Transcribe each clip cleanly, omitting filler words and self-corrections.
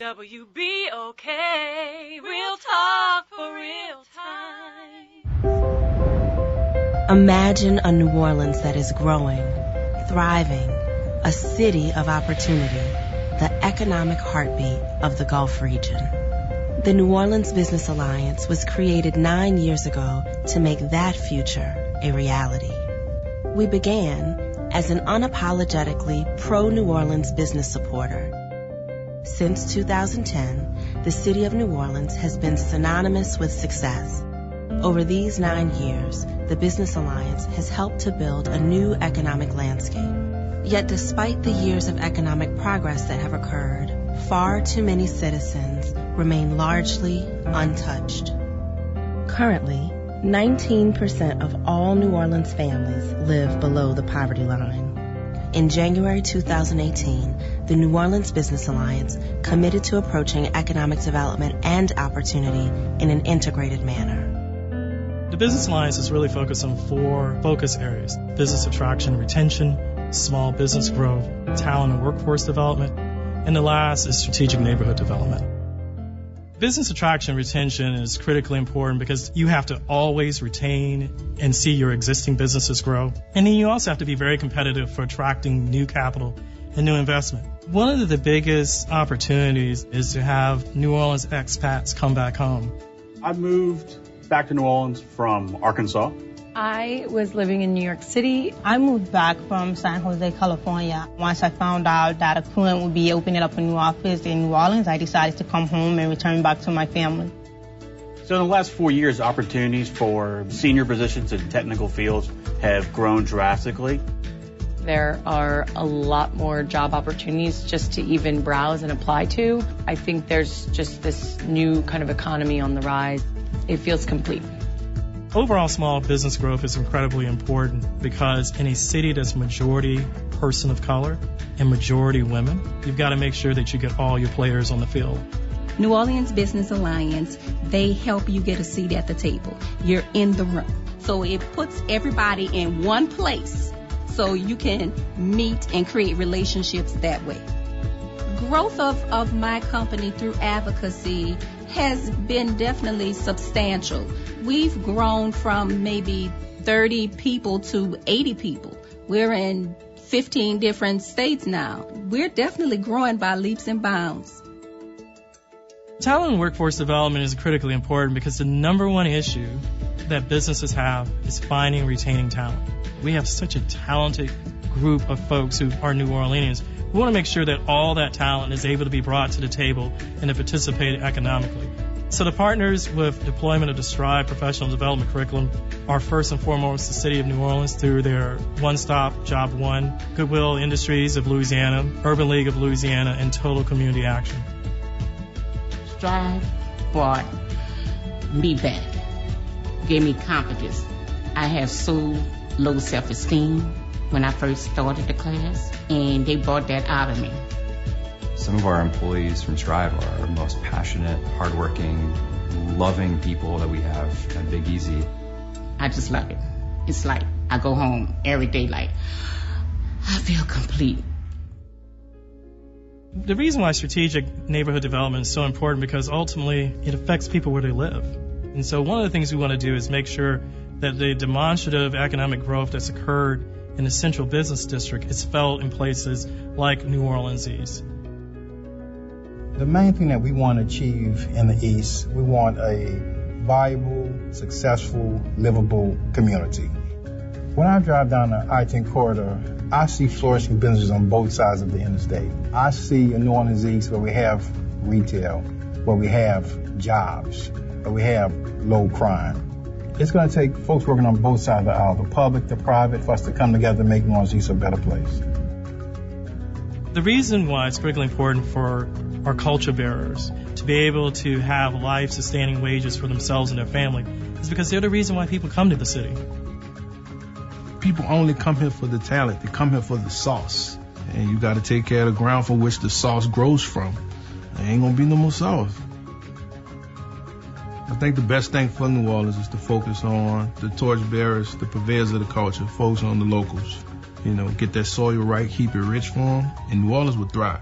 WBOK, real talk for real time. Imagine a New Orleans that is growing, thriving, a city of opportunity, the economic heartbeat of the Gulf region. The New Orleans Business Alliance was created 9 years ago to make that future a reality. We began as an unapologetically pro-New Orleans business supporter. Since 2010, the city of New Orleans has been synonymous with success. Over these 9 years, the Business Alliance has helped to build a new economic landscape. Yet despite the years of economic progress that have occurred, far too many citizens remain largely untouched. Currently, 19% of all New Orleans families live below the poverty line. In January 2018, the New Orleans Business Alliance committed to approaching economic development and opportunity in an integrated manner. The Business Alliance is really focused on 4 focus areas: business attraction and retention, small business growth, talent and workforce development, and the last is strategic neighborhood development. Business attraction and retention is critically important because you have to always retain and see your existing businesses grow. And then you also have to be very competitive for attracting new capital and new investment. One of the biggest opportunities is to have New Orleans expats come back home. I moved back to New Orleans from Arkansas. I was living in New York City. I moved back from San Jose, California. Once I found out that a client would be opening up a new office in New Orleans, I decided to come home and return back to my family. So in the last 4 years, opportunities for senior positions in technical fields have grown drastically. There are a lot more job opportunities just to even browse and apply to. I think there's just this new kind of economy on the rise. It feels complete. Overall small business growth is incredibly important because in a city that's majority person of color and majority women, you've got to make sure that you get all your players on the field. New Orleans Business Alliance, they help you get a seat at the table. You're in the room. So it puts everybody in one place so you can meet and create relationships that way. Growth of my company through advocacy has been definitely substantial. We've grown from maybe 30 people to 80 people. We're in 15 different states now. We're definitely growing by leaps and bounds. Talent and workforce development is critically important because the number one issue that businesses have is finding and retaining talent. We have such a talented group of folks who are New Orleanians. We want to make sure that all that talent is able to be brought to the table and to participate economically. So the partners with deployment of the STRIDE professional development curriculum are first and foremost the City of New Orleans through their One-Stop Job One, Goodwill Industries of Louisiana, Urban League of Louisiana, and Total Community Action. STRIDE brought me back, gave me confidence. I have so low self-esteem when I first started the class, and they brought that out of me. Some of our employees from STRIDE are our most passionate, hardworking, loving people that we have at Big Easy. I just love it. It's like I go home every day like, I feel complete. The reason why strategic neighborhood development is so important because ultimately it affects people where they live. And so one of the things we want to do is make sure that the demonstrative economic growth that's occurred in the central business district is felt in places like New Orleans East. The main thing that we want to achieve in the East, we want a viable, successful, livable community. When I drive down the I-10 corridor, I see flourishing businesses on both sides of the interstate. I see a New Orleans East where we have retail, where we have jobs, where we have low crime. It's going to take folks working on both sides of the aisle, the public, the private, for us to come together and make New Orleans East a better place. The reason why it's critically important for our culture bearers to be able to have life-sustaining wages for themselves and their family is because they're the reason why people come to the city. People only come here for the talent. They come here for the sauce. And you got to take care of the ground from which the sauce grows from. There ain't going to be no more sauce. I think the best thing for New Orleans is to focus on the torchbearers, the purveyors of the culture, focus on the locals. You know, get that soil right, keep it rich for them, and New Orleans will thrive.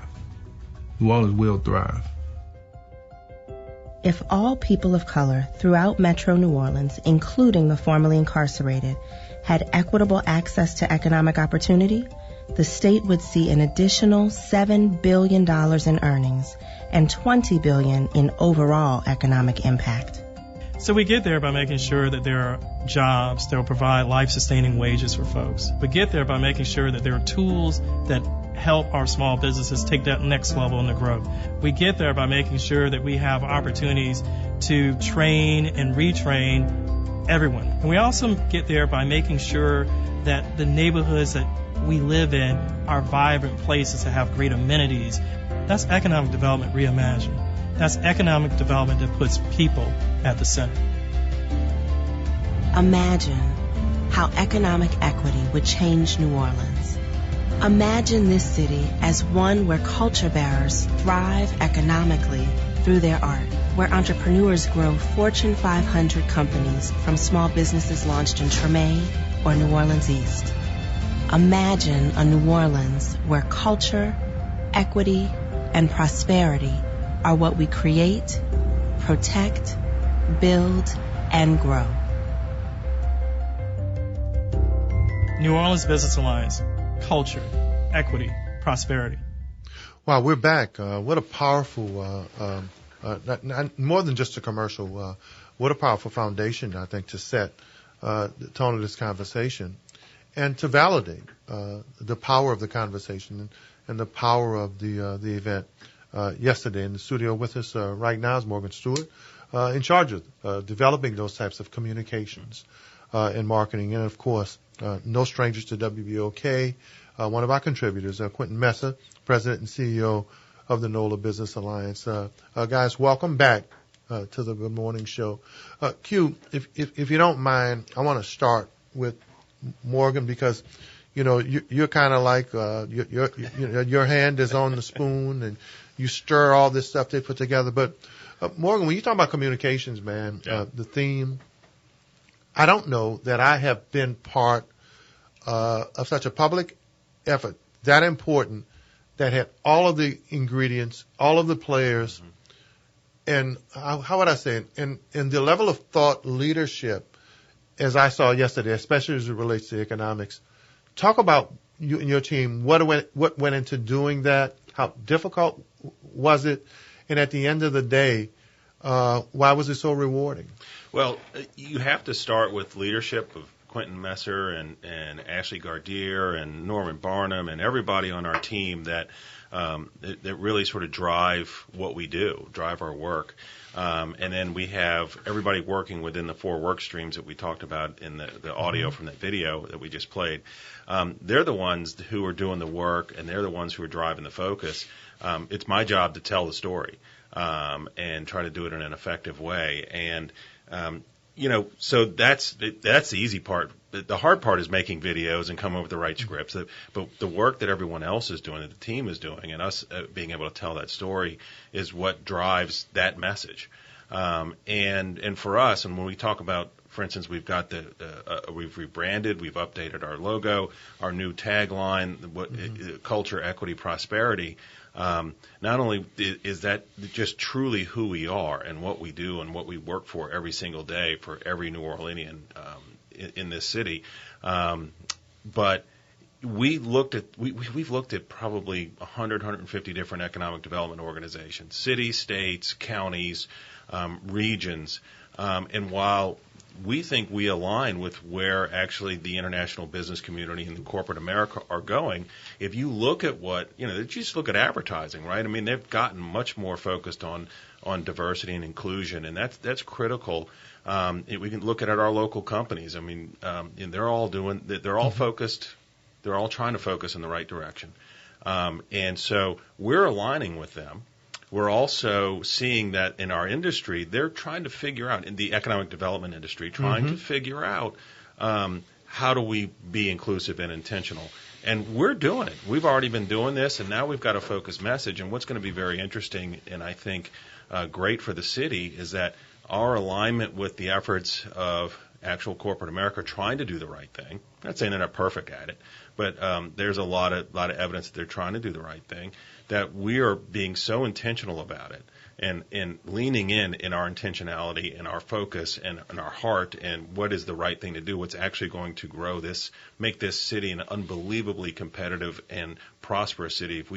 New Orleans will thrive. If all people of color throughout Metro New Orleans, including the formerly incarcerated, had equitable access to economic opportunity, the state would see an additional $7 billion in earnings and $20 billion in overall economic impact. So we get there by making sure that there are jobs that will provide life-sustaining wages for folks. We get there by making sure that there are tools that help our small businesses take that next level in the growth. We get there by making sure that we have opportunities to train and retrain everyone. And we also get there by making sure that the neighborhoods that we live in are vibrant places that have great amenities. That's economic development reimagined. That's economic development that puts people at the center. Imagine how economic equity would change New Orleans. Imagine this city as one where culture bearers thrive economically through their art, where entrepreneurs grow Fortune 500 companies from small businesses launched in Tremaine or New Orleans East. Imagine a New Orleans where culture, equity, and prosperity are what we create, protect, build, and grow. New Orleans Business Alliance. Culture, equity, prosperity. Wow, we're back. What a powerful, not more than just a commercial, what a powerful foundation, I think, to set the tone of this conversation and to validate the power of the conversation and the power of the event. Yesterday in the studio with us right now is Morgan Stewart, in charge of developing those types of communications and marketing. And, of course, no strangers to WBOK, one of our contributors, Quentin, President and CEO of the NOLA Business Alliance. Guys, welcome back to the Good Morning Show. Q, if you don't mind, I want to start with Morgan because, you know, you're kind of like your hand is on the spoon and you stir all this stuff they put together. But, Morgan, when you talk about communications, man, the theme, I don't know that I have been part of such a public effort that important that had all of the ingredients, all of the players, and how would I say it? And the level of thought leadership, as I saw yesterday, especially as it relates to economics. Talk about you and your team. What went into doing that? How difficult was it? And at the end of the day, why was it so rewarding? Well, you have to start with leadership of Quentin Messer and Ashley Gardier and Norman Barnum and everybody on our team that really sort of drive what we do, drive our work. And then we have everybody working within the 4 work streams that we talked about in the audio from that video that we just played. They're the ones who are doing the work, and they're the ones who are driving the focus. It's my job to tell the story and try to do it in an effective way. And so that's the easy part. The hard part is making videos and coming up with the right scripts. But the work that everyone else is doing, that the team is doing, and us being able to tell that story is what drives that message. And for us, and when we talk about, for instance, we've got we've rebranded, we've updated our logo, our new tagline, culture, equity, prosperity. Not only is that just truly who we are and what we do and what we work for every single day for every New Orleanian in this city, but we've looked at probably 150 different economic development organizations, cities, states, counties, regions, and while we think we align with where actually the international business community and the corporate America are going. If you look at just look at advertising, right? I mean, they've gotten much more focused on diversity and inclusion, and that's critical. We can look at our local companies. I mean, and they're all focused. They're all trying to focus in the right direction. And so we're aligning with them. We're also seeing that in our industry, they're trying to figure out, in the economic development industry, trying to figure out how do we be inclusive and intentional. And we're doing it. We've already been doing this, and now we've got a focused message. And what's going to be very interesting and I think great for the city is that our alignment with the efforts of actual corporate America trying to do the right thing. I'm not saying they're not perfect at it, but there's a lot of evidence that they're trying to do the right thing, that we are being so intentional about it, and leaning in our intentionality and our focus and our heart and what is the right thing to do, what's actually going to grow this, make this city an unbelievably competitive and prosperous city if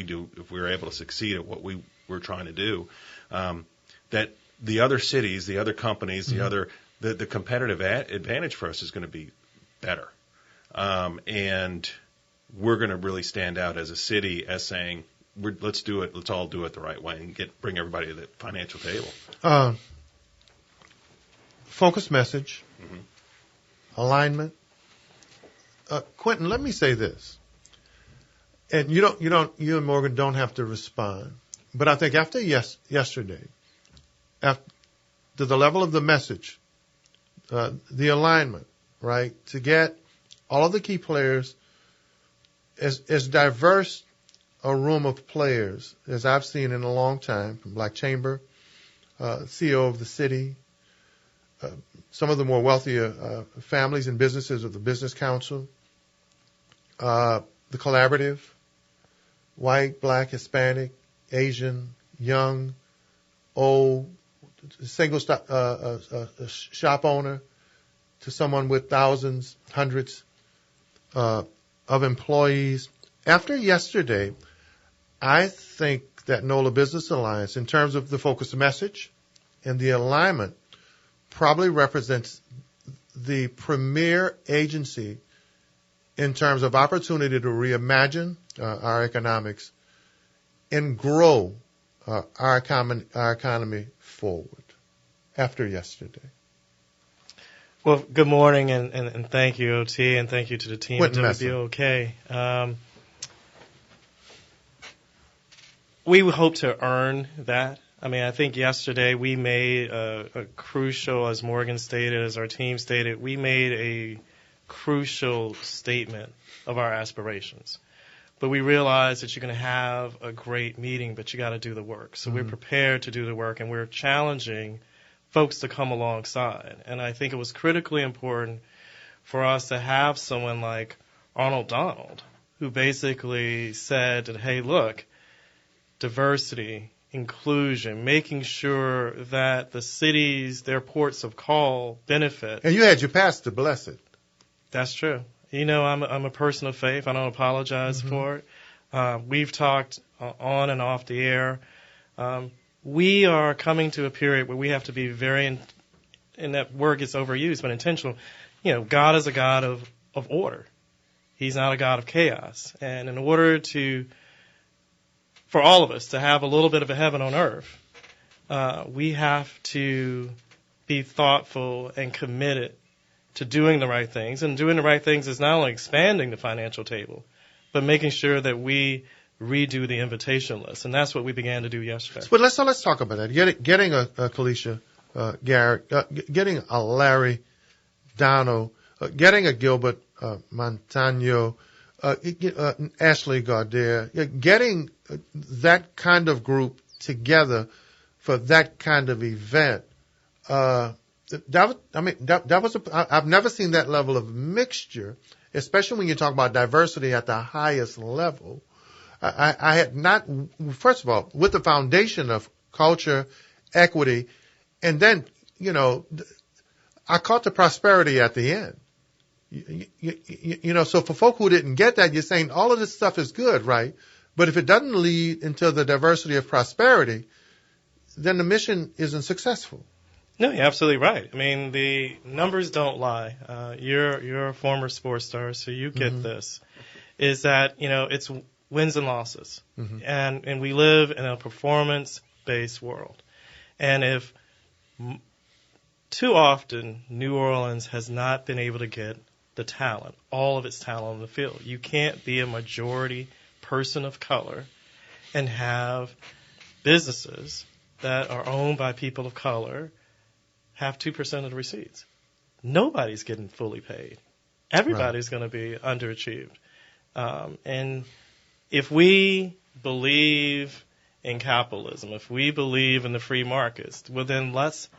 we're able to succeed at what we're trying to do, that the other cities, the other companies, the competitive advantage for us is going to be better. And we're going to really stand out as a city as saying, let's do it. Let's all do it the right way and bring everybody to the financial table. Focused message, alignment. Quentin, let me say this, and you and Morgan don't have to respond, but I think after yesterday, after the level of the message, the alignment, right, to get all of the key players as diverse a room of players as I've seen in a long time, from Black Chamber, CEO of the city, some of the more wealthier families and businesses of the Business Council, the collaborative, white, black, Hispanic, Asian, young, old, single shop owner, to someone with thousands, hundreds of employees. After yesterday, I think that NOLA Business Alliance, in terms of the focus message and the alignment, probably represents the premier agency in terms of opportunity to reimagine our economics and grow our economy forward after yesterday. Well, good morning, and thank you, OT, and thank you to the team at WBOK. We hope to earn that. I mean, I think yesterday we made a crucial, as Morgan stated, as our team stated, we made a crucial statement of our aspirations. But we realize that you're going to have a great meeting, but you got to do the work. So we're prepared to do the work, and we're challenging folks to come alongside. And I think it was critically important for us to have someone like Arnold Donald, who basically said that, hey, look, diversity, inclusion, making sure that the cities, their ports of call benefit. And you had your pastor bless it. That's true. You know, I'm a person of faith. I don't apologize for it. We've talked on and off the air. We are coming to a period where we have to be very, and that word gets overused, but intentional. You know, God is a God of order. He's not a God of chaos. And in order for all of us to have a little bit of a heaven on earth, we have to be thoughtful and committed to doing the right things. And doing the right things is not only expanding the financial table, but making sure that we redo the invitation list. And that's what we began to do yesterday. But let's talk about that. Getting a Kalisha Garrett, getting a Larry Dono, getting a Gilbert Montano, Ashley Gaudier, getting that kind of group together for that kind of event. I've never seen that level of mixture, especially when you talk about diversity at the highest level. I had not, first of all, with the foundation of culture, equity, and then, you know, I caught the prosperity at the end. You know, so for folk who didn't get that, you're saying all of this stuff is good, right? But if it doesn't lead into the diversity of prosperity, then the mission isn't successful. No, you're absolutely right. I mean, the numbers don't lie. You're a former sports star, so you get this. Is that, you know, it's wins and losses. And we live in a performance-based world. And if too often New Orleans has not been able to get the talent, all of its talent on the field. You can't be a majority person of color and have businesses that are owned by people of color have 2% of the receipts. Nobody's getting fully paid. Everybody's going to be underachieved. And if we believe in capitalism, if we believe in the free markets, well, then let's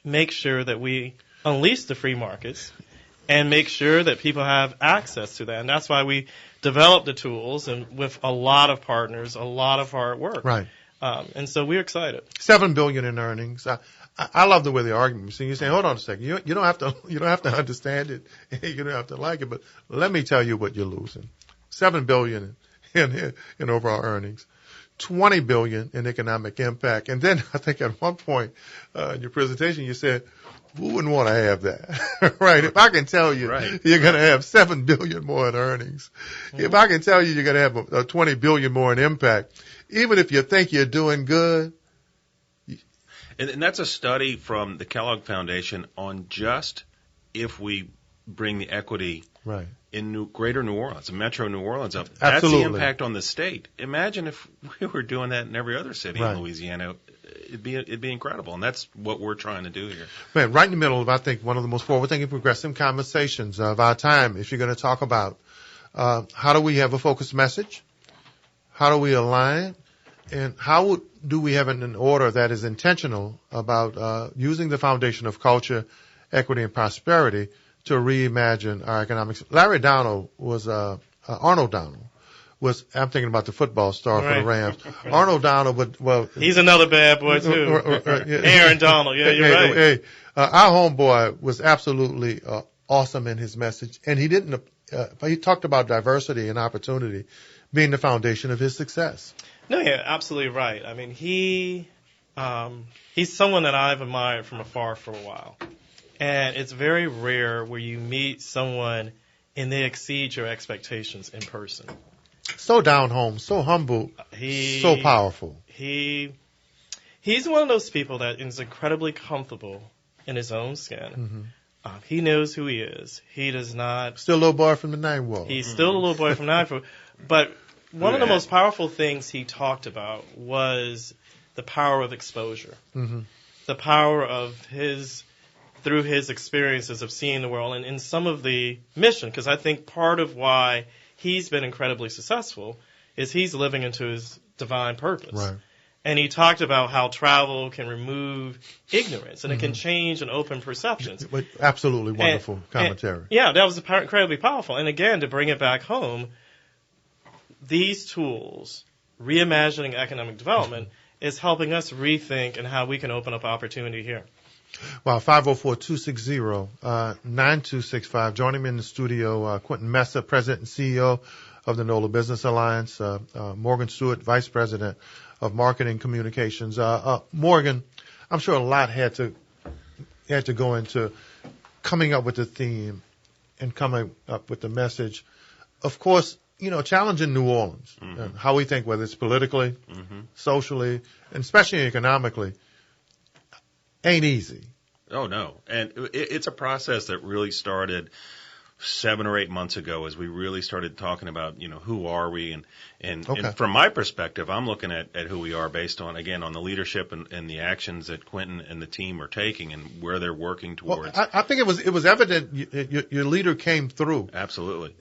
make sure that we unleash the free markets and make sure that people have access to that. And that's why we developed the tools and with a lot of partners, a lot of hard work. Right. And so we're excited. $7 billion in earnings. I love the way the argument. So you're saying, hold on a second. You don't have to understand it. You don't have to like it. But let me tell you what you're losing. $7 billion in overall earnings, $20 billion in economic impact. And then I think at one point in your presentation you said, who wouldn't want to have that? Right? If I can tell you you're going to have $7 billion more in earnings, if I can tell you you're going to have a $20 billion more in impact, even if you think you're doing good. And that's a study from the Kellogg Foundation on just if we bring the equity in greater New Orleans, Metro New Orleans up. That's the impact on the state. Imagine if we were doing that in every other city in Louisiana. It'd be incredible, and that's what we're trying to do here. Man, right in the middle of, I think, one of the most forward-thinking, progressive conversations of our time. If you're going to talk about how do we have a focused message, how do we align, and how do we have it in an order that is intentional about using the foundation of culture, equity, and prosperity to reimagine our economics. Larry Donald was Arnold Donald. I'm thinking about the football star for the Rams. Arnold Donald he's another bad boy too. Aaron Donald, yeah, you're right. Our homeboy was absolutely awesome in his message, and he talked about diversity and opportunity being the foundation of his success. No, yeah, absolutely right. I mean, he's someone that I've admired from afar for a while, and it's very rare where you meet someone and they exceed your expectations in person. So down home, so humble, so powerful. He's one of those people that is incredibly comfortable in his own skin. Mm-hmm. He knows who he is. He does not. Still a little boy from the Ninth Ward. He's still a little boy from the Ninth Ward. But one of the most powerful things he talked about was the power of exposure. Mm-hmm. The power of through his experiences of seeing the world, and in some of the mission, because I think part of why he's been incredibly successful is he's living into his divine purpose. Right. And he talked about how travel can remove ignorance and it can change and open perceptions. Absolutely wonderful commentary. Yeah, that was incredibly powerful. And again, to bring it back home, these tools, reimagining economic development, is helping us rethink and how we can open up opportunity here. Wow, 504-260-9265. Joining me in the studio, Quentin Messer, President and CEO of the NOLA Business Alliance, Morgan Stewart, Vice President of Marketing Communications. Morgan, I'm sure a lot had to go into coming up with the theme and coming up with the message. Of course, challenging New Orleans, and how we think, whether it's politically, socially, and especially economically, ain't easy. Oh, no. And it's a process that really started 7 or 8 months ago as we really started talking about, who are we? And from my perspective, I'm looking at who we are based on, again, on the leadership and the actions that Quentin and the team are taking and where they're working towards. Well, I think it was evident your leader came through. Absolutely.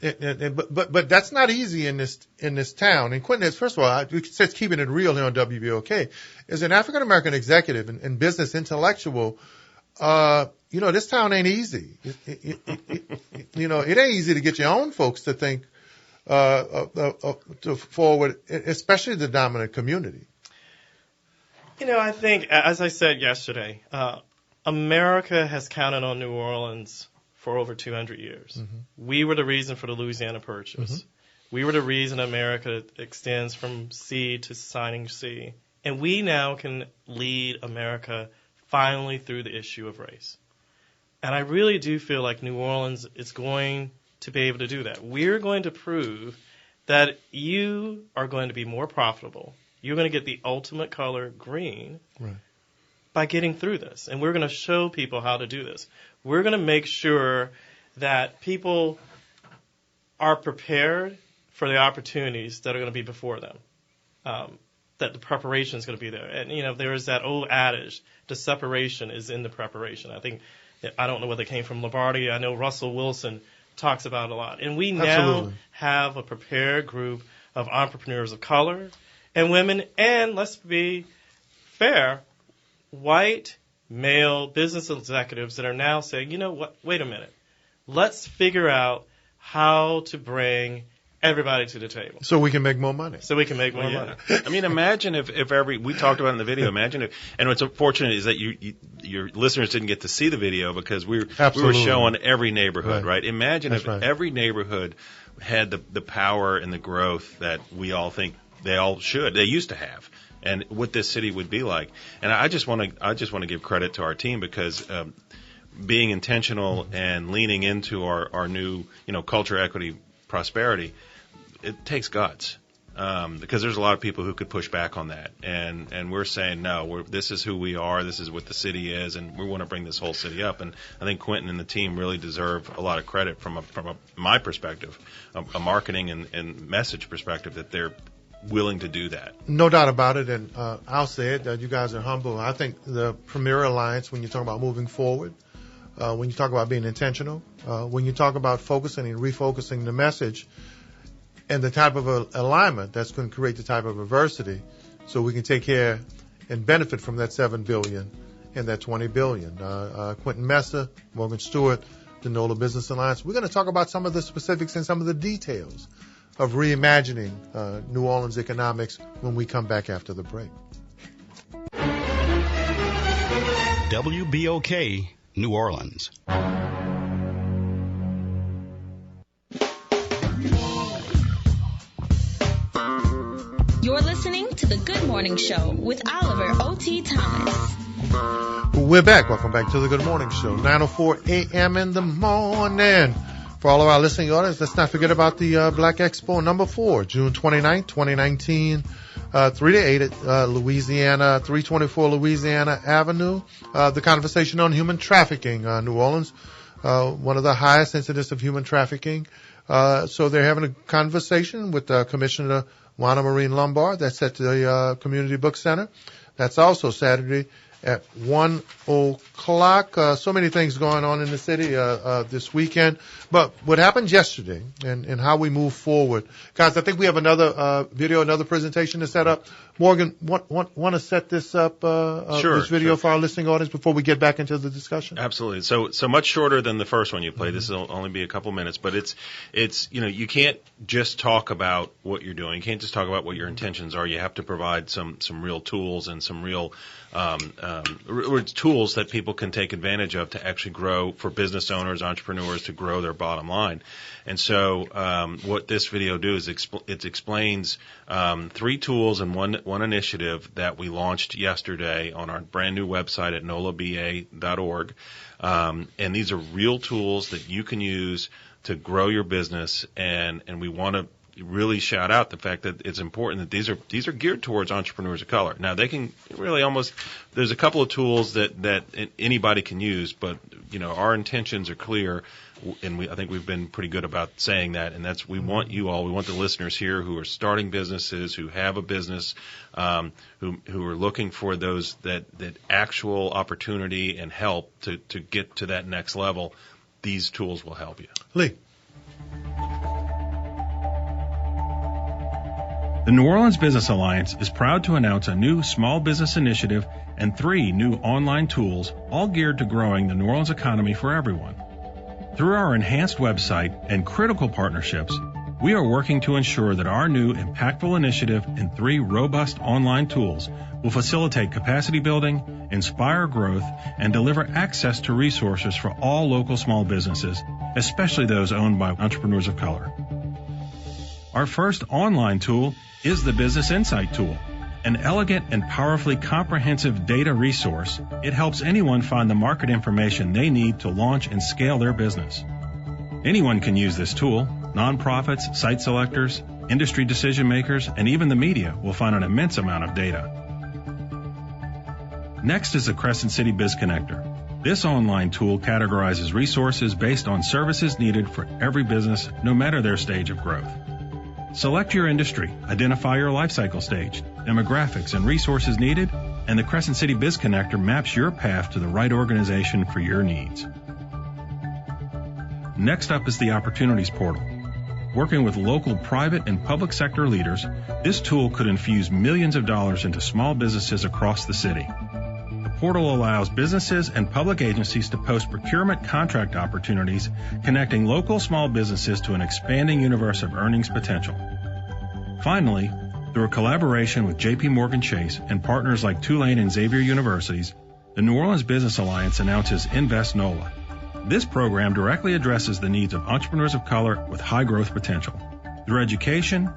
But that's not easy in this town. And Quentin is, first of all, says keeping it real here on WBOK, is an African American executive and business intellectual. This town ain't easy. It ain't easy to get your own folks to think to forward, especially the dominant community. I think, as I said yesterday, America has counted on New Orleans for over 200 years. Mm-hmm. We were the reason for the Louisiana Purchase. Mm-hmm. We were the reason America extends from sea to shining sea. And we now can lead America finally through the issue of race. And I really do feel like New Orleans is going to be able to do that. We're going to prove that you are going to be more profitable. You're going to get the ultimate color, green, by getting through this. And we're going to show people how to do this. We're going to make sure that people are prepared for the opportunities that are going to be before them. That the preparation is going to be there. And, there is that old adage, the separation is in the preparation. I don't know whether it came from Lombardi. I know Russell Wilson talks about it a lot. And we now have a prepared group of entrepreneurs of color and women, and let's be fair, white, male business executives that are now saying, wait a minute. Let's figure out how to bring everybody to the table. So we can make more money. Money. I mean, imagine if we talked about it in the video, imagine if, and what's unfortunate is that your listeners didn't get to see the video because we were showing every neighborhood, right? Imagine if every neighborhood had the power and the growth that we all think they used to have, and what this city would be like. And I just want to give credit to our team because being intentional and leaning into our new, culture, equity, prosperity, it takes guts. Because there's a lot of people who could push back on that, and we're saying no. This is who we are. This is what the city is, and we want to bring this whole city up. And I think Quentin and the team really deserve a lot of credit from my perspective, a marketing and message perspective, that they're willing to do that. No doubt about it, and I'll say it. You guys are humble. I think the Premier Alliance, when you talk about moving forward, when you talk about being intentional, when you talk about focusing and refocusing the message, and the type of alignment that's going to create the type of diversity so we can take care and benefit from that $7 billion and that $20 billion. Quentin Messer, Morgan Stewart, the NOLA Business Alliance. We're going to talk about some of the specifics and some of the details of reimagining New Orleans economics when we come back after the break. WBOK, New Orleans. You're listening to The Good Morning Show with Oliver O.T. Thomas. We're back. Welcome back to The Good Morning Show. 9:04 a.m. in the morning. For all of our listening audience, let's not forget about the Black Expo number 4, June 29th, 2019, 3 to 8 at Louisiana, 324 Louisiana Avenue. The conversation on human trafficking, New Orleans, one of the highest incidents of human trafficking. So they're having a conversation with Commissioner Juana Marine Lombard. That's at the Community Book Center. That's also Saturday at 1 o'clock. So many things going on in the city this weekend. But what happened yesterday and how we move forward. Guys, I think we have another video, another presentation to set up. Morgan, want to set this up, this video for our listening audience before we get back into the discussion? Absolutely. So much shorter than the first one you played. This will only be a couple minutes, but it's you can't just talk about what you're doing. You can't just talk about what your intentions are. You have to provide some real tools and some real tools that people can take advantage of to actually grow, for business owners, entrepreneurs, to grow their bottom line. And so what this video does is it explains 3 tools and one initiative that we launched yesterday on our brand new website at nolaba.org. And these are real tools that you can use to grow your business, and we want to really shout out the fact that it's important that these are geared towards entrepreneurs of color. Now they can really there's a couple of tools that anybody can use, but our intentions are clear, and I think we've been pretty good about saying that, and that's we want the listeners here who are starting businesses, who have a business, who are looking for those that actual opportunity and help to get to that next level. These tools will help you. Lee. The New Orleans Business Alliance is proud to announce a new small business initiative and 3 new online tools, all geared to growing the New Orleans economy for everyone. Through our enhanced website and critical partnerships, we are working to ensure that our new impactful initiative and 3 robust online tools will facilitate capacity building, inspire growth, and deliver access to resources for all local small businesses, especially those owned by entrepreneurs of color. Our first online tool is the Business Insight Tool, an elegant and powerfully comprehensive data resource. It helps anyone find the market information they need to launch and scale their business. Anyone can use this tool. Nonprofits, site selectors, industry decision makers, and even the media will find an immense amount of data. Next is the Crescent City Biz Connector. This online tool categorizes resources based on services needed for every business, no matter their stage of growth. Select your industry, identify your life cycle stage, demographics, and resources needed, and the Crescent City Biz Connector maps your path to the right organization for your needs. Next up is the Opportunities Portal. Working with local private and public sector leaders, this tool could infuse millions of dollars into small businesses across the city. The portal allows businesses and public agencies to post procurement contract opportunities, connecting local small businesses to an expanding universe of earnings potential. Finally, through a collaboration with J.P. Morgan Chase and partners like Tulane and Xavier Universities, the New Orleans Business Alliance announces Invest NOLA. This program directly addresses the needs of entrepreneurs of color with high growth potential. Through education,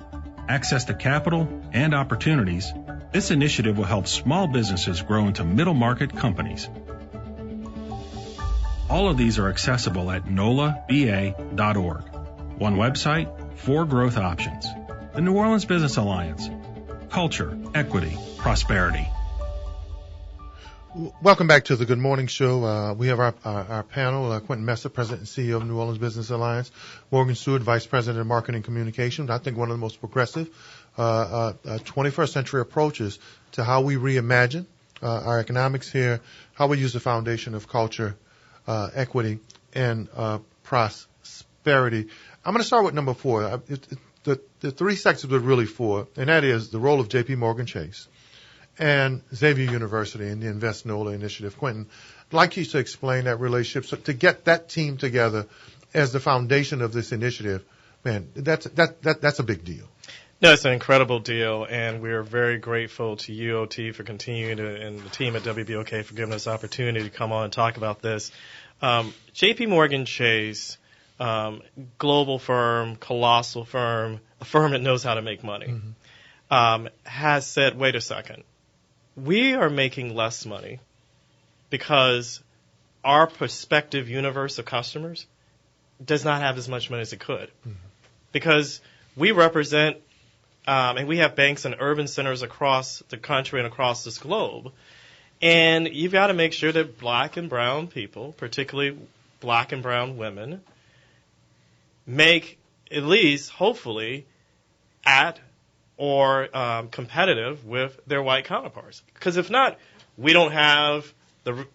access to capital, and opportunities, this initiative will help small businesses grow into middle market companies. All of these are accessible at nolaba.org. One website, 4 growth options. The New Orleans Business Alliance. Culture, equity, prosperity. Welcome back to the Good Morning Show. We have our panel, Quentin Messer, President and CEO of New Orleans Business Alliance, Morgan Stewart, Vice President of Marketing Communications. I think one of the most progressive 21st century approaches to how we reimagine our economics here, how we use the foundation of culture, equity, and prosperity. I'm going to start with number 4. The 3 sectors are really 4, and that is the role of J.P. Morgan Chase and Xavier University and the Invest NOLA initiative. Quentin, I'd like you to explain that relationship. So to get that team together as the foundation of this initiative, man, that's a big deal. No, it's an incredible deal, and we're very grateful to UOT for continuing to, and the team at WBOK for giving us the opportunity to come on and talk about this. J.P. Morgan Chase, global firm, colossal firm, a firm that knows how to make money, has said, wait a second. We are making less money because our prospective universe of customers does not have as much money as it could. Because we represent, and we have banks in urban centers across the country and across this globe, and you've got to make sure that black and brown people, particularly black and brown women, make at least, hopefully, at or competitive with their white counterparts. Because if not, we don't have the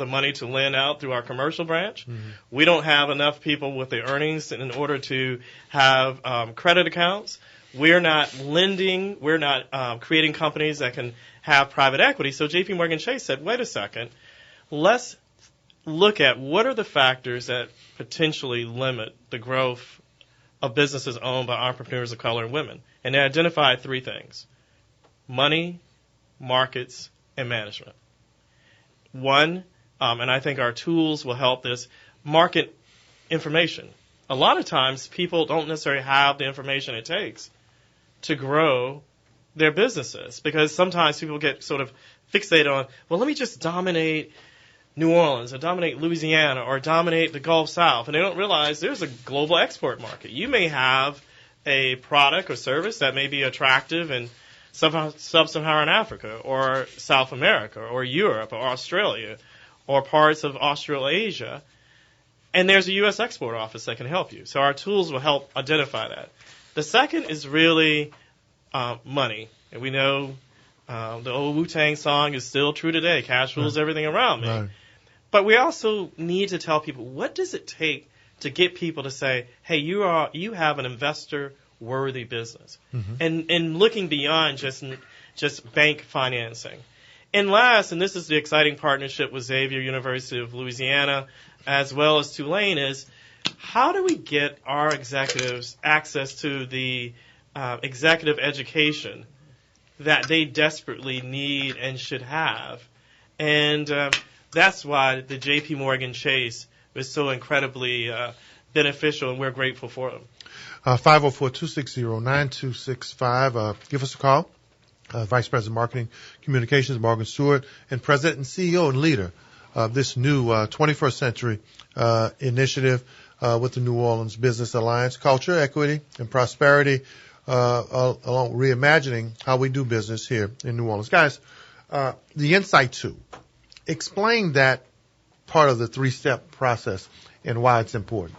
money to lend out through our commercial branch. We don't have enough people with the earnings in order to have credit accounts. We're not lending. We're not creating companies that can have private equity. So J.P. Morgan Chase said, wait a second, let's look at what are the factors that potentially limit the growth of businesses owned by entrepreneurs of color and women. And they identified 3 things: money, markets, and management. One, and I think our tools will help this, market information. A lot of times people don't necessarily have the information it takes to grow their businesses, because sometimes people get sort of fixated on, well, let me just dominate New Orleans or dominate Louisiana or dominate the Gulf South, and they don't realize there's a global export market. You may have a product or service that may be attractive in sub-Saharan Africa or South America or Europe or Australia or parts of Australasia, and there's a U.S. export office that can help you. So our tools will help identify that. The second is really money, and we know the old Wu-Tang song is still true today. Cash rules everything around me. Right. But we also need to tell people, what does it take to get people to say, hey, you have an investor-worthy business, and looking beyond just bank financing. And last, and this is the exciting partnership with Xavier University of Louisiana as well as Tulane, is how do we get our executives access to the executive education that they desperately need and should have? And that's why the J.P. Morgan Chase was so incredibly beneficial, and we're grateful for them. 504-260-9265. Give us a call. Vice President of Marketing Communications, Morgan Stewart, and President and CEO and leader of this new 21st century initiative with the New Orleans Business Alliance, Culture, Equity, and Prosperity, along reimagining how we do business here in New Orleans. Guys, the Insight 2. Explain that part of the 3-step process and why it's important.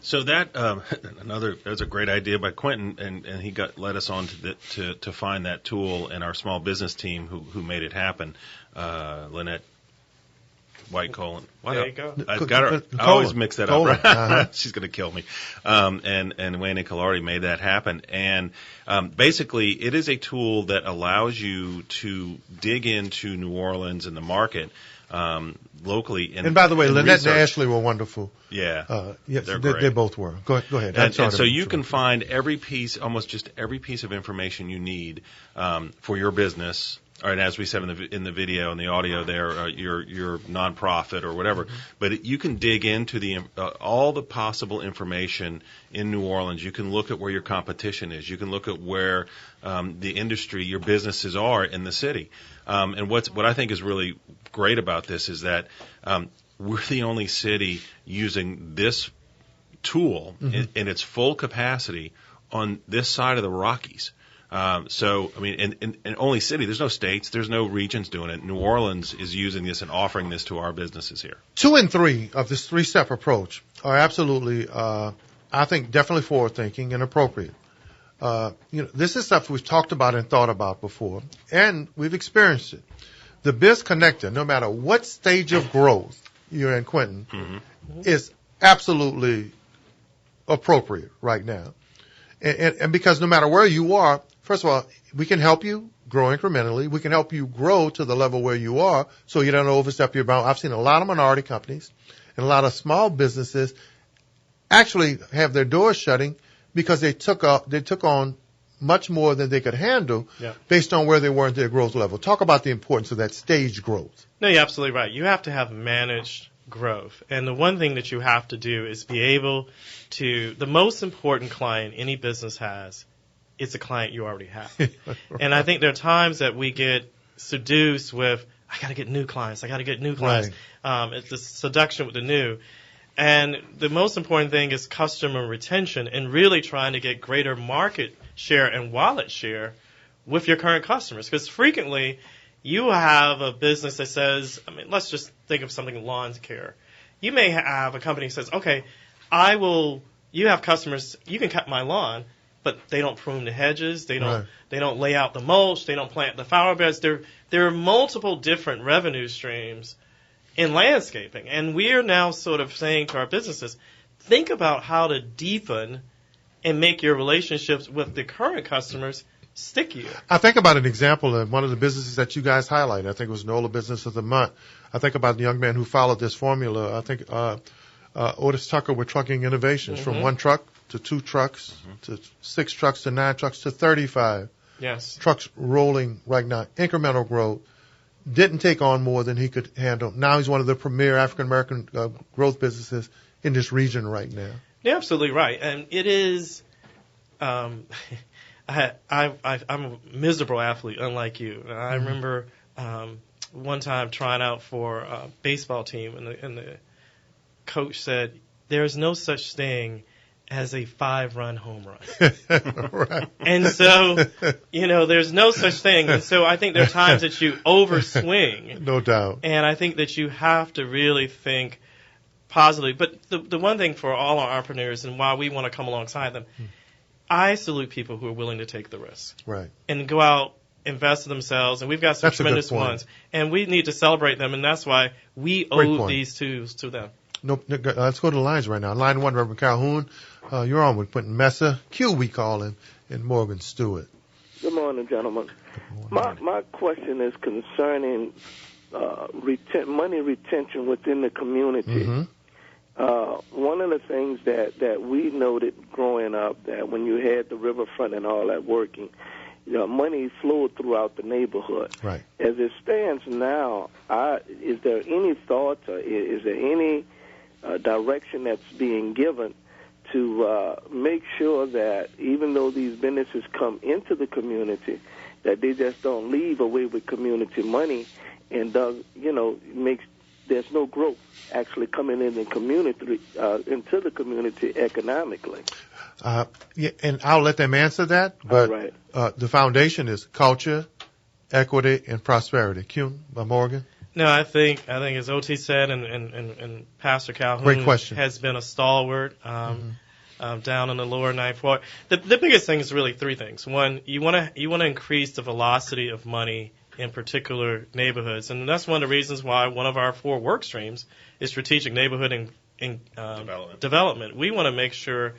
So that that's a great idea by Quentin, and he led us on to find that tool, and our small business team who made it happen. Lynette White colon. There you go. I've got her. I always mix that up. Right? She's going to kill me. And Wayne and Kilardi made that happen. And basically, it is a tool that allows you to dig into New Orleans and the market locally. And by the way, Lynette and Ashley were wonderful. Yeah, yes, they're great. They both were. Go ahead. And so you can find almost just every piece of information you need for your business. All right, as we said in the video and the audio there, your nonprofit or whatever. Mm-hmm. But you can dig into all the possible information in New Orleans. You can look at where your competition is. You can look at where the industry, your businesses are in the city. And what I think is really great about this is that we're the only city using this tool in its full capacity on this side of the Rockies. So, I mean, in only city, there's no states, there's no regions doing it. New Orleans is using this and offering this to our businesses here. 2 and 3 of this 3-step approach are absolutely, I think, definitely forward-thinking and appropriate. This is stuff we've talked about and thought about before, and we've experienced it. The Biz Connector, no matter what stage of growth you're in, Quentin, is absolutely appropriate right now. And because no matter where you are, first of all, we can help you grow incrementally. We can help you grow to the level where you are so you don't overstep your bound. I've seen a lot of minority companies and a lot of small businesses actually have their doors shutting because they took on much more than they could handle based on where they were in their growth level. Talk about the importance of that stage growth. No, you're absolutely right. You have to have managed growth. And the one thing that you have to do is be able to, the most important client any business has is a client you already have. Right. And I think there are times that we get seduced with, I got to get new clients. Right. It's the seduction with the new. And the most important thing is customer retention and really trying to get greater market share and wallet share with your current customers. Because frequently, you have a business that says, I mean, let's just think of something lawn care. You may have a company that says, okay, you have customers, you can cut my lawn, but they don't prune the hedges, they don't lay out the mulch, they don't plant the flower beds. There are multiple different revenue streams in landscaping. And we are now sort of saying to our businesses, think about how to deepen and make your relationships with the current customers stickier. I think about an example of one of the businesses that you guys highlighted. I think it was NOLA Business of the Month. I think about the young man who followed this formula. I think Otis Tucker with Trucking Innovations, from 1 truck to 2 trucks to 6 trucks to 9 trucks to 35 trucks rolling right now. Incremental growth. Didn't take on more than he could handle. Now he's one of the premier African-American growth businesses in this region right now. You're absolutely right. And it is I'm a miserable athlete, unlike you. And I remember one time trying out for a baseball team, and the coach said, "There's no such thing as a 5-run home run." Right. And so, there's no such thing. And so I think there are times that you overswing. No doubt. And I think that you have to really think positively. But the one thing for all our entrepreneurs, and why we want to come alongside them, I salute people who are willing to take the risk. Right. And go out, invest in themselves, and we've got some tremendous ones. And we need to celebrate them, and that's why we owe these tools to them. No, let's go to the lines right now. Line 1, Reverend Calhoun. You're on with Quentin Messer, Q we call him, and Morgan Stewart. Good morning, gentlemen. Good morning. My question is concerning money retention within the community. One of the things that we noted growing up, that when you had the riverfront and all that working, money flowed throughout the neighborhood. Right. As it stands now, is there any thought, or is there any direction that's being given to make sure that even though these businesses come into the community, that they just don't leave away with community money and makes there's no growth actually coming in the community into the community economically? And I'll let them answer that. But the foundation is culture, equity, and prosperity. Q, Morgan. No, I think as OT said, and Pastor Calhoun Great question. has been a stalwart down in the lower ninth ward. The biggest thing is really 3 things. One, you want to increase the velocity of money in particular neighborhoods. And that's one of the reasons why one of our 4 work streams is strategic neighborhood development. We want to make sure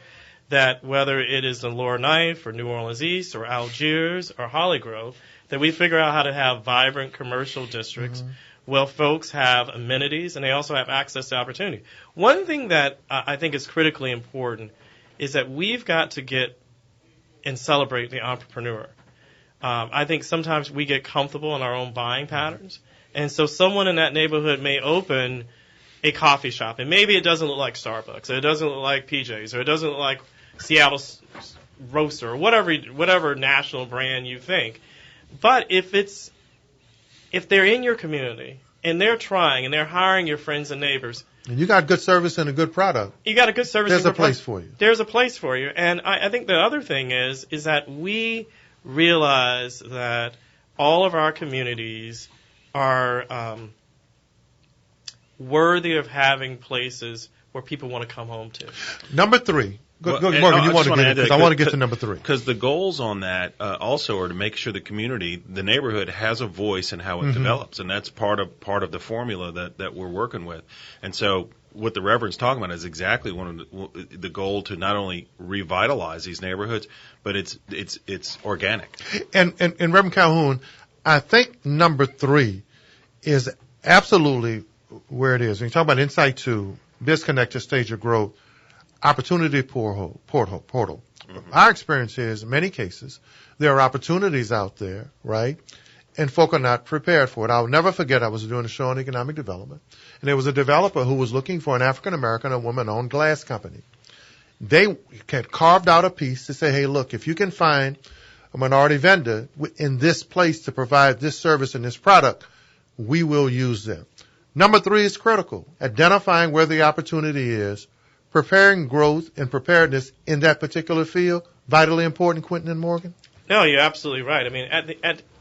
that whether it is the Lower Ninth or New Orleans East or Algiers or Holly Grove, that we figure out how to have vibrant commercial districts where folks have amenities and they also have access to opportunity. One thing that I think is critically important is that we've got to get and celebrate the entrepreneur. I think sometimes we get comfortable in our own buying patterns, and so someone in that neighborhood may open a coffee shop, and maybe it doesn't look like Starbucks, or it doesn't look like PJ's, or it doesn't look like Seattle Roaster, or whatever national brand you think. But if they're in your community and they're trying and they're hiring your friends and neighbors, and you got good service and a good product, you got a good service. There's a place for you. There's a place for you, and I think the other thing is that we realize that all of our communities are worthy of having places where people want to come home to. Number 3. Morgan, you want to get it, because I want to get to number 3. Because the goals on that also are to make sure the community, the neighborhood, has a voice in how it develops, and that's part of the formula that we're working with. And so what the Reverend's talking about is exactly one of the goal to not only revitalize these neighborhoods, but it's organic. And Reverend Calhoun, I think number 3 is absolutely where it is. When you talk about Insight 2, BizConnector, Stage of Growth, Opportunity Portal. Our experience is, in many cases, there are opportunities out there, right? And folk are not prepared for it. I'll never forget, I was doing a show on economic development, and there was a developer who was looking for an African-American or woman-owned glass company. They had carved out a piece to say, hey, look, if you can find a minority vendor in this place to provide this service and this product, we will use them. Number 3 is critical. Identifying where the opportunity is, preparing growth and preparedness in that particular field, vitally important, Quentin and Morgan? No, you're absolutely right. I mean,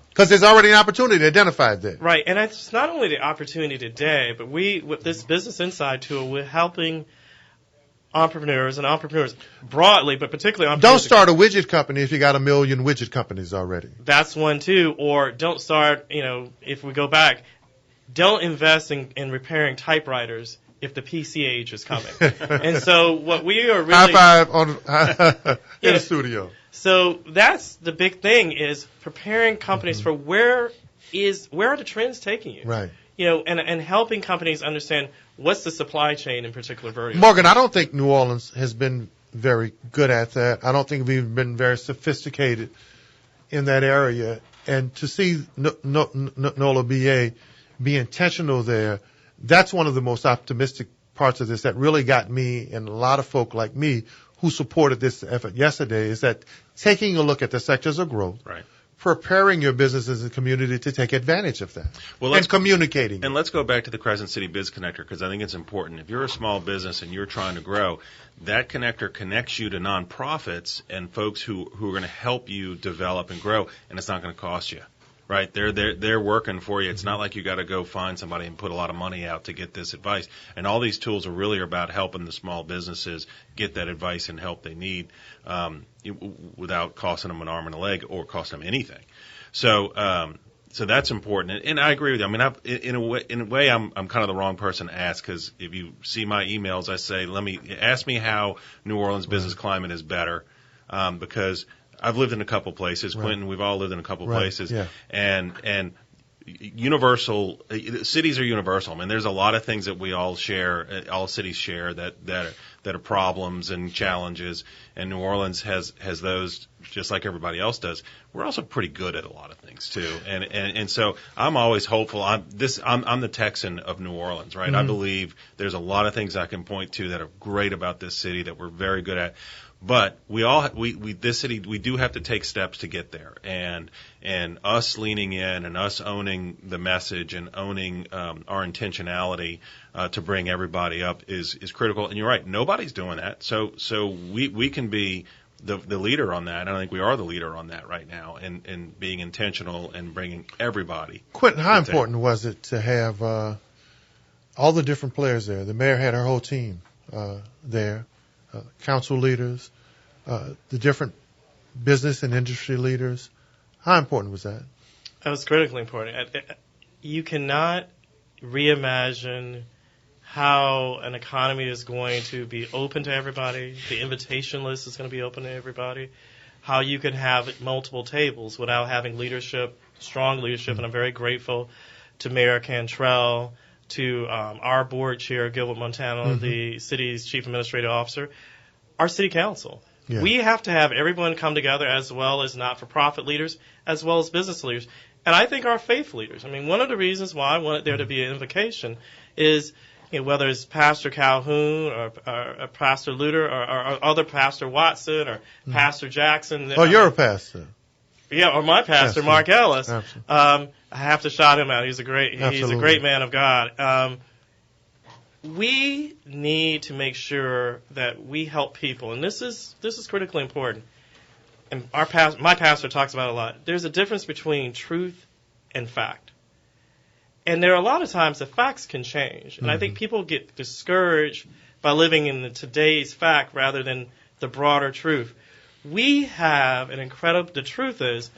because there's already an opportunity identified there. Right, and it's not only the opportunity today, but we, with this Business Insight tool, we're helping entrepreneurs broadly, but particularly entrepreneurs. Don't start a widget company if you got 1 million widget companies already. That's one, too. Or don't start, if we go back, don't invest in repairing typewriters if the PC age is coming. And so what we are really... High five in the studio. So that's the big thing, is preparing companies for where are the trends taking you? Right. And helping companies understand what's the supply chain in particular vertical. Morgan, I don't think New Orleans has been very good at that. I don't think we've been very sophisticated in that area. And to see NOLA BA be intentional there, that's one of the most optimistic parts of this that really got me and a lot of folk like me who supported this effort yesterday, is that taking a look at the sectors of growth, right, preparing your businesses and community to take advantage of that, and communicating. And let's go back to the Crescent City Biz Connector, because I think it's important. If you're a small business and you're trying to grow, that connector connects you to nonprofits and folks who are going to help you develop and grow, and it's not going to cost you. Right, they're working for you. It's not like you got to go find somebody and put a lot of money out to get this advice. And all these tools are really about helping the small businesses get that advice and help they need, without costing them an arm and a leg or costing them anything. So that's important. And I agree with you. I mean, in a way, I'm kind of the wrong person to ask, because if you see my emails, I say, ask me how New Orleans business climate is better, because I've lived in a couple places. Right. Quentin, we've all lived in a couple places. Yeah. And universal, cities are universal. I mean, there's a lot of things that we all share, all cities share that are problems and challenges. And New Orleans has those just like everybody else does. We're also pretty good at a lot of things too. And so I'm always hopeful. I'm the Texan of New Orleans, right? Mm-hmm. I believe there's a lot of things I can point to that are great about this city that we're very good at. But this city, we do have to take steps to get there, and us leaning in and us owning the message and owning our intentionality to bring everybody up is critical. And you're right, nobody's doing that. So we can be the leader on that. And I think we are the leader on that right now, and being intentional and bringing everybody. Quentin, how important was it to have all the different players there? The mayor had her whole team there. Council leaders, the different business and industry leaders. How important was that? That was critically important. You cannot reimagine how an economy is going to be open to everybody. The invitation list is going to be open to everybody. How you can have multiple tables without having leadership, strong leadership, and I'm very grateful to Mayor Cantrell, to our board chair, Gilbert Montano, the city's chief administrative officer, our city council. Yeah. We have to have everyone come together, as well as not-for-profit leaders, as well as business leaders. And I think our faith leaders. I mean, one of the reasons why I wanted there to be an invocation is, whether it's Pastor Calhoun or Pastor Luter or other Pastor Watson or Pastor Jackson. Oh, you're a pastor. Yeah, or my pastor, Mark Ellis. I have to shout him out. He's a great man of God. We need to make sure that we help people, and this is critically important. And my pastor talks about it a lot. There's a difference between truth and fact. And there are a lot of times that facts can change. And I think people get discouraged by living in today's fact rather than the broader truth. We have the truth is,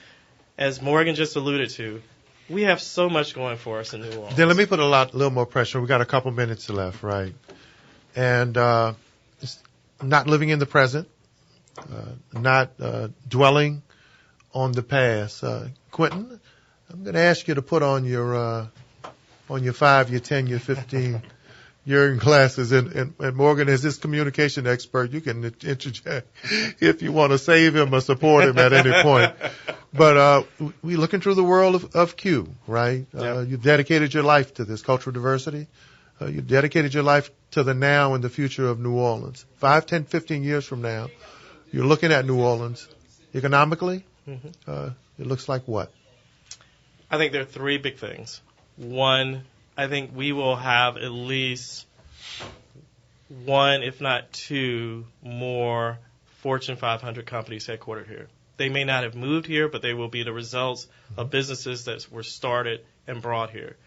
as Morgan just alluded to, we have so much going for us in New Orleans. Then let me put a little more pressure. We got a couple minutes left, right? And it's not living in the present, not dwelling on the past. Quentin, I'm going to ask you to put on your 5-year, 10-year, 15-year glasses. And Morgan, as this communication expert, you can interject if you want to save him or support him at any point. But we're looking through the world of Q, right? You've dedicated your life to this cultural diversity. You've dedicated your life to the now and the future of New Orleans. 5, 10, 15 years from now, you're looking at New Orleans economically. It looks like what? I think there are 3 big things. One, I think we will have at least 1, if not 2, more Fortune 500 companies headquartered here. They may not have moved here, but they will be the results of businesses that were started and brought here.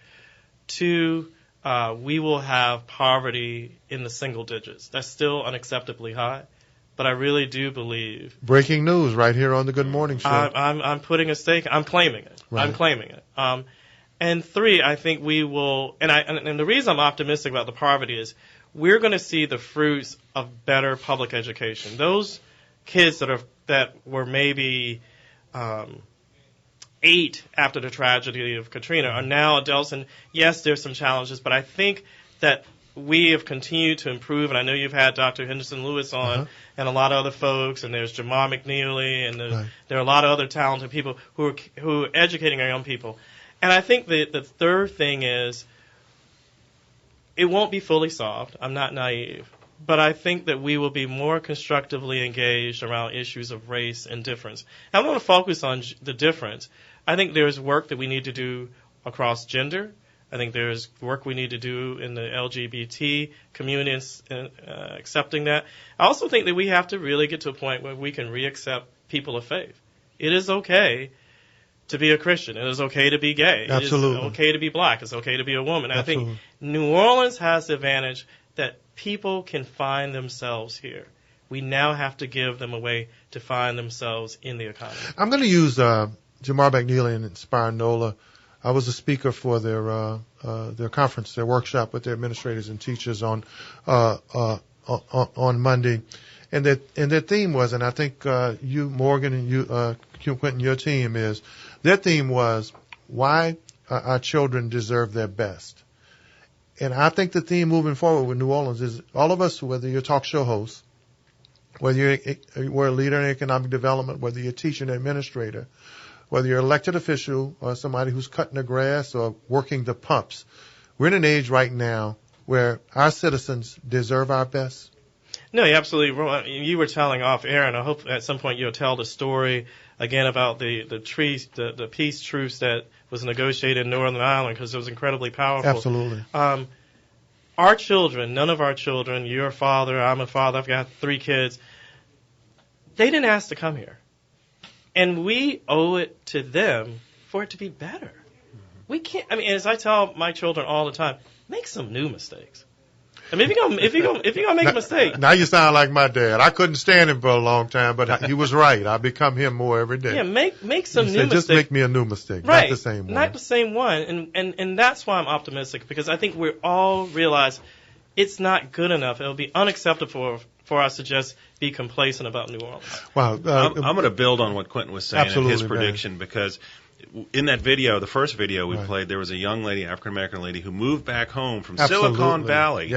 2, we will have poverty in the single digits. That's still unacceptably high, but I really do believe. Breaking news right here on the Good Morning Show. I'm putting a stake. I'm claiming it. Right. I'm claiming it. And 3, I think we will, and the reason I'm optimistic about the poverty is we're going to see the fruits of better public education. Those kids that were maybe 8 after the tragedy of Katrina are now adults, and yes, there's some challenges, but I think that we have continued to improve, and I know you've had Dr. Henderson Lewis on and a lot of other folks, and there's Jamar McNeely, and there are a lot of other talented people who are educating our young people. And I think the third thing is it won't be fully solved. I'm not naive. But I think that we will be more constructively engaged around issues of race and difference. And I want to focus on the difference. I think there's work that we need to do across gender. I think there's work we need to do in the LGBT community, accepting that. I also think that we have to really get to a point where we can reaccept people of faith. It is okay to be a Christian. It is okay to be gay. Absolutely. It is okay to be black. It's okay to be a woman. Absolutely. I think New Orleans has the advantage that people can find themselves here. We now have to give them a way to find themselves in the economy. I'm going to use Jamar McNeely and Inspire NOLA. I was a speaker for their conference, their workshop with their administrators and teachers on Monday. And their theme was, and I think you, Morgan, and you, Quentin, your team is, their theme was why our children deserve their best. And I think the theme moving forward with New Orleans is all of us, whether you're a talk show host, whether you're a leader in economic development, whether you're a teacher and administrator, whether you're an elected official or somebody who's cutting the grass or working the pumps, we're in an age right now where our citizens deserve our best. No, you're absolutely wrong. You were telling off air, and I hope at some point you'll tell the story again about the peace truce that was negotiated in Northern Ireland, because it was incredibly powerful. Absolutely. Our children, none of our children, you're a father, I'm a father, I've got 3 kids, they didn't ask to come here. And we owe it to them for it to be better. We can't, as I tell my children all the time, make some new mistakes. I mean, if you gonna make a mistake. Now you sound like my dad. I couldn't stand him for a long time, but he was right. I become him more every day. Yeah, make some new mistake. Just make me a new mistake, right? Not the same one. Not the same one, and that's why I'm optimistic, because I think we all realize it's not good enough. It'll be unacceptable for us to just be complacent about New Orleans. Wow. I'm going to build on what Quentin was saying and his prediction, man. Because in that video, the first video we played, there was a young lady, African-American lady, who moved back home from Silicon Valley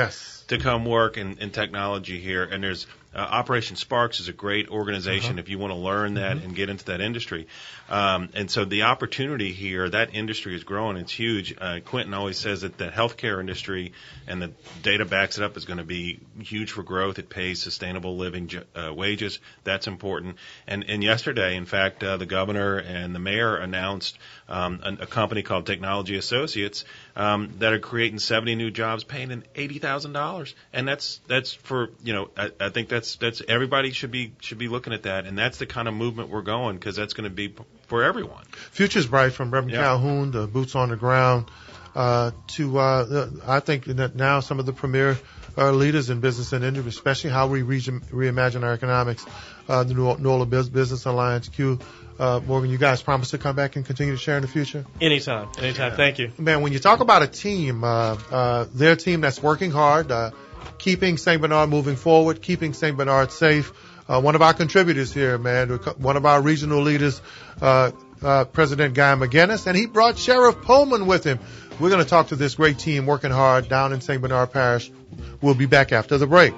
to come work in technology here. And there's Operation Sparks is a great organization if you want to learn that and get into that industry. And so the opportunity here, that industry is growing. It's huge. Quentin always says that the healthcare industry, and the data backs it up, is going to be huge for growth. It pays sustainable living wages. That's important. And yesterday, in fact, the governor and the mayor announced a company called Technology Associates that are creating 70 new jobs, paying in $80,000. And that's for, I think that's everybody should be looking at that, and that's the kind of movement we're going, because that's going to be for everyone. Future's bright, from Reverend Calhoun to boots on the ground to I think that now some of the premier leaders in business and industry, especially how we reimagine our economics. The New Orleans Business Alliance, Q. Morgan, you guys promise to come back and continue to share in the future? Anytime. Thank you. Man, when you talk about a team, they're a team that's working hard, keeping St. Bernard moving forward, keeping St. Bernard safe. One of our contributors here, man, one of our regional leaders, President Guy McGinnis, and he brought Sheriff Pullman with him. We're going to talk to this great team working hard down in St. Bernard Parish. We'll be back after the break.